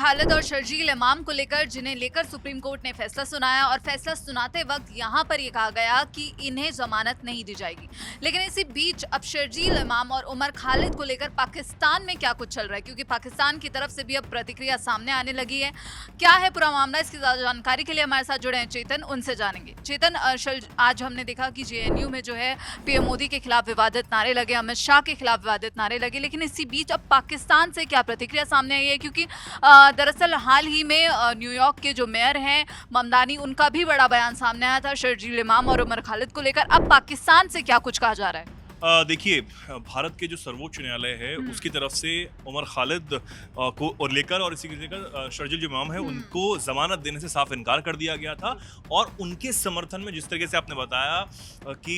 खालिद और शर्जील इमाम को लेकर जिन्हें लेकर सुप्रीम कोर्ट ने फैसला सुनाया और फैसला सुनाते वक्त यहां पर यह कहा गया कि इन्हें जमानत नहीं दी जाएगी। लेकिन इसी बीच अब शर्जील इमाम और उमर खालिद को लेकर पाकिस्तान में क्या कुछ चल रहा है, क्योंकि पाकिस्तान की तरफ से भी अब प्रतिक्रिया सामने आने लगी है। क्या है पूरा मामला, इसकी ज्यादा जानकारी के लिए हमारे साथ जुड़े हैं चेतन, उनसे जानेंगे। चेतन, आज हमने देखा कि जेएनयू में जो है पीएम मोदी के खिलाफ विवादित नारे लगे, अमित शाह के खिलाफ विवादित नारे लगे, लेकिन इसी बीच अब पाकिस्तान से क्या प्रतिक्रिया सामने आई है, क्योंकि दरअसल हाल ही में न्यूयॉर्क के जो मेयर हैं ममदानी, उनका भी बड़ा बयान सामने आया था शर्जील इमाम और उमर खालिद को लेकर। अब पाकिस्तान से क्या कुछ कहा जा रहा है? देखिए, भारत के जो सर्वोच्च न्यायालय है उसकी तरफ से उमर खालिद को और लेकर और इसी के लेकर शर्जील जो इमाम है उनको जमानत देने से साफ इनकार कर दिया गया था। और उनके समर्थन में जिस तरीके से आपने बताया कि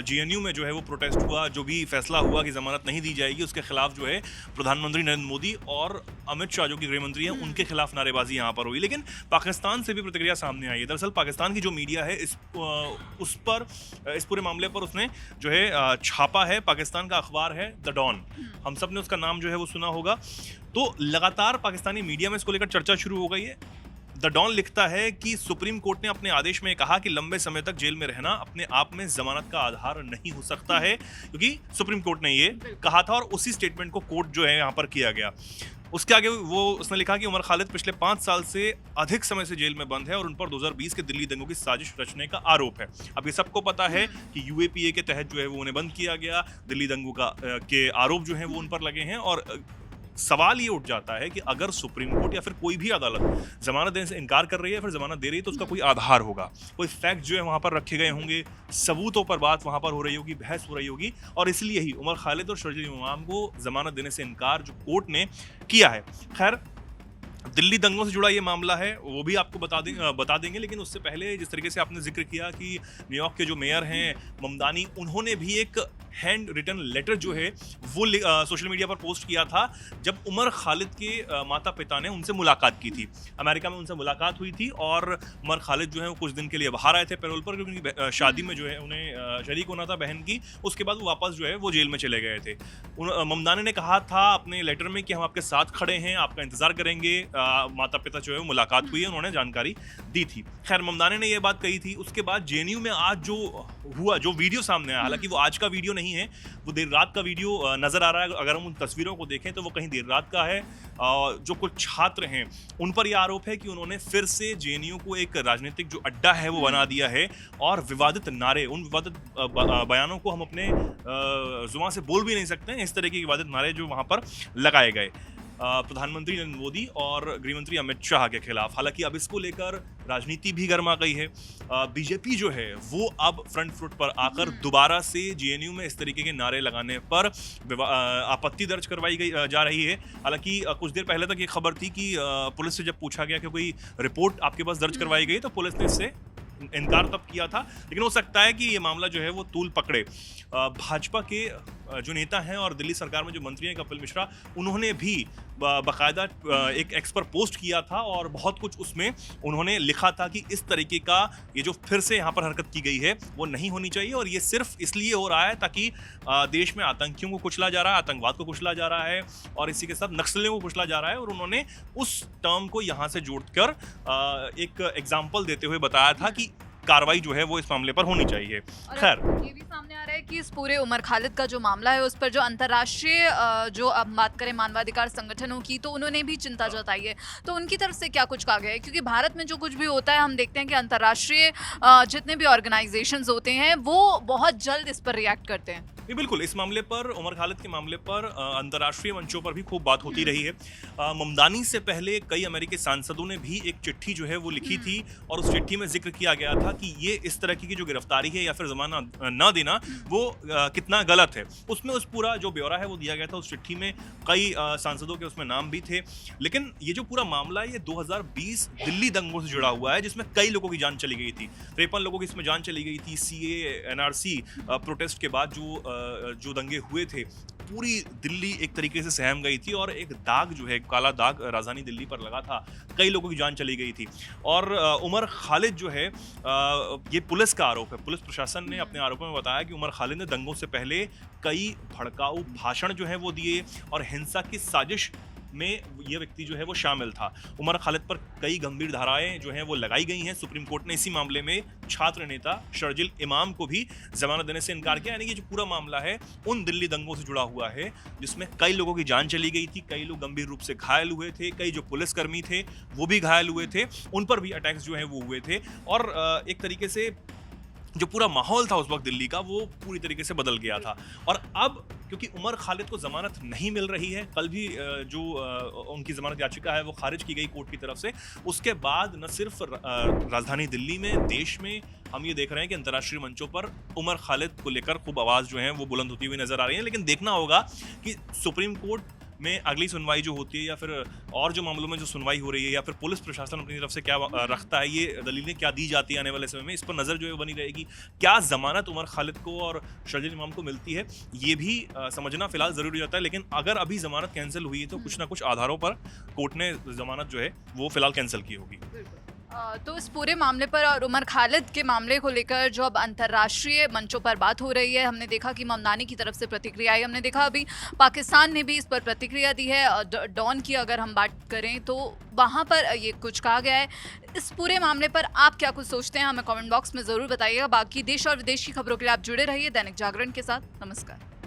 जेएनयू में जो है वो प्रोटेस्ट हुआ, जो भी फैसला हुआ कि जमानत नहीं दी जाएगी, उसके खिलाफ जो है प्रधानमंत्री नरेंद्र मोदी और अमित शाह जो कि गृह मंत्री हैं उनके खिलाफ नारेबाजी यहाँ पर हुई। लेकिन पाकिस्तान से भी प्रतिक्रिया सामने आई है। दरअसल पाकिस्तान की जो मीडिया है इस पूरे मामले पर उसने जो है छापा है। पाकिस्तान का अखबार है द डॉन, हम सब ने उसका नाम जो है वो सुना होगा। तो लगातार पाकिस्तानी मीडिया में इसको लेकर चर्चा शुरू हो गई है। द डॉन लिखता है कि सुप्रीम कोर्ट ने अपने आदेश में कहा कि लंबे समय तक जेल में रहना अपने आप में जमानत का आधार नहीं हो सकता है, क्योंकि सुप्रीम कोर्ट ने ये कहा था और उसी स्टेटमेंट को कोर्ट जो है यहाँ पर किया गया। उसके आगे उसने लिखा कि उमर खालिद पिछले 5 साल से अधिक समय से जेल में बंद है और उन पर 2020 के दिल्ली दंगों की साजिश रचने का आरोप है। अब ये सबको पता है कि यूएपीए के तहत जो है वो उन्हें बंद किया गया, दिल्ली दंगों के आरोप जो है वो उन पर लगे हैं। और सवाल ये उठ जाता है कि अगर सुप्रीम कोर्ट या फिर कोई भी अदालत जमानत देने से इनकार कर रही है, फिर जमानत दे रही है, तो उसका कोई आधार होगा, कोई फैक्ट जो है वहां पर रखे गए होंगे, सबूतों पर बात वहां पर हो रही होगी, बहस हो रही होगी। और इसलिए ही उमर खालिद और शर्जील इमाम को जमानत देने से इनकार जो कोर्ट ने किया है। खैर, दिल्ली दंगों से जुड़ा ये मामला है वो भी आपको बता देंगे, लेकिन उससे पहले जिस तरीके से आपने जिक्र किया कि न्यूयॉर्क के जो मेयर हैं ममदानी, उन्होंने भी एक हैंड रिटन लेटर जो है वो सोशल मीडिया पर पोस्ट किया था जब उमर खालिद के माता पिता ने उनसे मुलाकात की थी। अमेरिका में उनसे मुलाकात हुई थी और उमर खालिद जो है वो कुछ दिन के लिए बाहर आए थे पैरोल पर, क्योंकि शादी में जो है उन्हें शरीक होना था बहन की। उसके बाद वो वापस जो है वो जेल में चले गए थे। ममदानी ने कहा था अपने लेटर में कि हम आपके साथ खड़े हैं, आपका इंतजार करेंगे। माता पिता जो है मुलाकात हुई है, उन्होंने जानकारी दी थी। खैर, ममदानी ने ये बात कही थी। उसके बाद जेएनयू में आज जो हुआ, जो वीडियो सामने आया, हालांकि वो आज का वीडियो नहीं है, वो देर रात का वीडियो नजर आ रहा है। अगर हम उन तस्वीरों को देखें तो वो कहीं देर रात का है। जो कुछ छात्र हैं उन पर यह आरोप है कि उन्होंने फिर से जेएनयू को एक राजनीतिक जो अड्डा है वो बना दिया है और विवादित नारे, उन विवादित बयानों को हम अपने जुबान से बोल भी नहीं सकते हैं, इस तरह के विवादित नारे जो वहां पर लगाए गए प्रधानमंत्री नरेंद्र मोदी और गृहमंत्री अमित शाह के खिलाफ। हालांकि अब इसको लेकर राजनीति भी गर्मा गई है। बीजेपी जो है वो अब फ्रंट फुट पर आकर दोबारा से जेएनयू में इस तरीके के नारे लगाने पर आपत्ति दर्ज करवाई जा रही है। हालांकि कुछ देर पहले तक ये खबर थी कि पुलिस से जब पूछा गया कि कोई रिपोर्ट आपके पास दर्ज करवाई गई, तो पुलिस ने इससे इनकार तब किया था। लेकिन हो सकता है कि ये मामला जो है वो तूल पकड़े। भाजपा के जो नेता हैं और दिल्ली सरकार में जो मंत्री हैं कपिल मिश्रा, उन्होंने भी बाकायदा एक एक्स पर पोस्ट किया था और बहुत कुछ उसमें उन्होंने लिखा था कि इस तरीके का ये जो फिर से यहाँ पर हरकत की गई है वो नहीं होनी चाहिए और ये सिर्फ इसलिए हो रहा है ताकि देश में आतंकियों को कुचला जा रहा है, आतंकवाद को कुचला जा रहा है और इसी के साथ नक्सलियों को कुचला जा रहा है। और उन्होंने उस टर्म को यहाँ से जोड़कर एक एग्जाम्पल देते हुए बताया था कि कार्रवाई जो है वो इस मामले पर होनी चाहिए। खैर, ये भी सामने आ रहा है कि इस पूरे उमर खालिद का जो मामला है उस पर जो अंतर्राष्ट्रीय जो अब बात करें मानवाधिकार संगठनों की, तो उन्होंने भी चिंता जताई है। तो उनकी तरफ से क्या कुछ कहा गया है, क्योंकि भारत में जो कुछ भी होता है हम देखते हैं कि अंतर्राष्ट्रीय जितने भी ऑर्गेनाइजेशंस होते हैं वो बहुत जल्द इस पर रिएक्ट करते हैं। बिल्कुल, इस मामले पर, उमर खालिद के मामले पर अंतर्राष्ट्रीय मंचों पर भी खूब बात होती रही है। ममदानी से पहले कई अमेरिकी सांसदों ने भी एक चिट्ठी जो है वो लिखी थी और उस चिट्ठी में जिक्र किया गया था कि ये इस तरह की जो गिरफ्तारी है या फिर जमानत न देना वो कितना गलत है। उसमें उस पूरा जो ब्यौरा है वो दिया गया था उस चिट्ठी में। कई सांसदों के उसमें नाम भी थे। लेकिन ये जो पूरा मामला है ये 2020 दिल्ली दंगों से जुड़ा हुआ है, जिसमें कई लोगों की जान चली गई थी। 53 लोगों की इसमें जान चली गई थी। सीए एनआरसी प्रोटेस्ट के बाद जो दंगे हुए थे, पूरी दिल्ली एक तरीके से सहम गई थी और एक दाग जो है, काला दाग राजधानी दिल्ली पर लगा था। कई लोगों की जान चली गई थी। और उमर खालिद जो है, ये पुलिस का आरोप है। पुलिस प्रशासन ने अपने आरोपों में बताया कि उमर खालिद ने दंगों से पहले कई भड़काऊ भाषण जो है वो दिए और हिंसा की साजिश में ये व्यक्ति जो है वो शामिल था। उमर खालिद पर कई गंभीर धाराएं जो हैं वो लगाई गई हैं। सुप्रीम कोर्ट ने इसी मामले में छात्र नेता शर्जिल इमाम को भी जमानत देने से इनकार किया। यानी कि जो पूरा मामला है उन दिल्ली दंगों से जुड़ा हुआ है जिसमें कई लोगों की जान चली गई थी, कई लोग गंभीर रूप से घायल हुए थे, कई जो पुलिसकर्मी थे वो भी घायल हुए थे, उन पर भी अटैक्स जो है वो हुए थे। और एक तरीके से जो पूरा माहौल था उस वक्त दिल्ली का वो पूरी तरीके से बदल गया था। और अब क्योंकि उमर खालिद को जमानत नहीं मिल रही है, कल भी जो उनकी जमानत याचिका है वो खारिज की गई कोर्ट की तरफ से। उसके बाद न सिर्फ राजधानी दिल्ली में, देश में हम ये देख रहे हैं कि अंतर्राष्ट्रीय मंचों पर उमर खालिद को लेकर खूब आवाज जो है वो बुलंद होती हुई नजर आ रही है। लेकिन देखना होगा कि सुप्रीम कोर्ट में अगली सुनवाई जो होती है या फिर और जो मामलों में जो सुनवाई हो रही है या फिर पुलिस प्रशासन अपनी तरफ से क्या रखता है, ये दलीलें क्या दी जाती है आने वाले समय में, इस पर नज़र जो है बनी रहेगी। क्या जमानत उमर खालिद को और शर्जिल इमाम को मिलती है ये भी समझना फिलहाल ज़रूरी होता है। लेकिन अगर अभी जमानत कैंसिल हुई है तो कुछ ना कुछ आधारों पर कोर्ट ने जमानत जो है वो फिलहाल कैंसिल की होगी। तो इस पूरे मामले पर और उमर खालिद के मामले को लेकर जो अब अंतर्राष्ट्रीय मंचों पर बात हो रही है, हमने देखा कि ममदानी की तरफ से प्रतिक्रिया आई, हमने देखा अभी पाकिस्तान ने भी इस पर प्रतिक्रिया दी है। डॉन की अगर हम बात करें तो वहाँ पर ये कुछ कहा गया है। इस पूरे मामले पर आप क्या कुछ सोचते हैं हमें कमेंट बॉक्स में ज़रूर बताइएगा। बाकी देश और विदेश की खबरों के लिए आप जुड़े रहिए दैनिक जागरण के साथ। नमस्कार।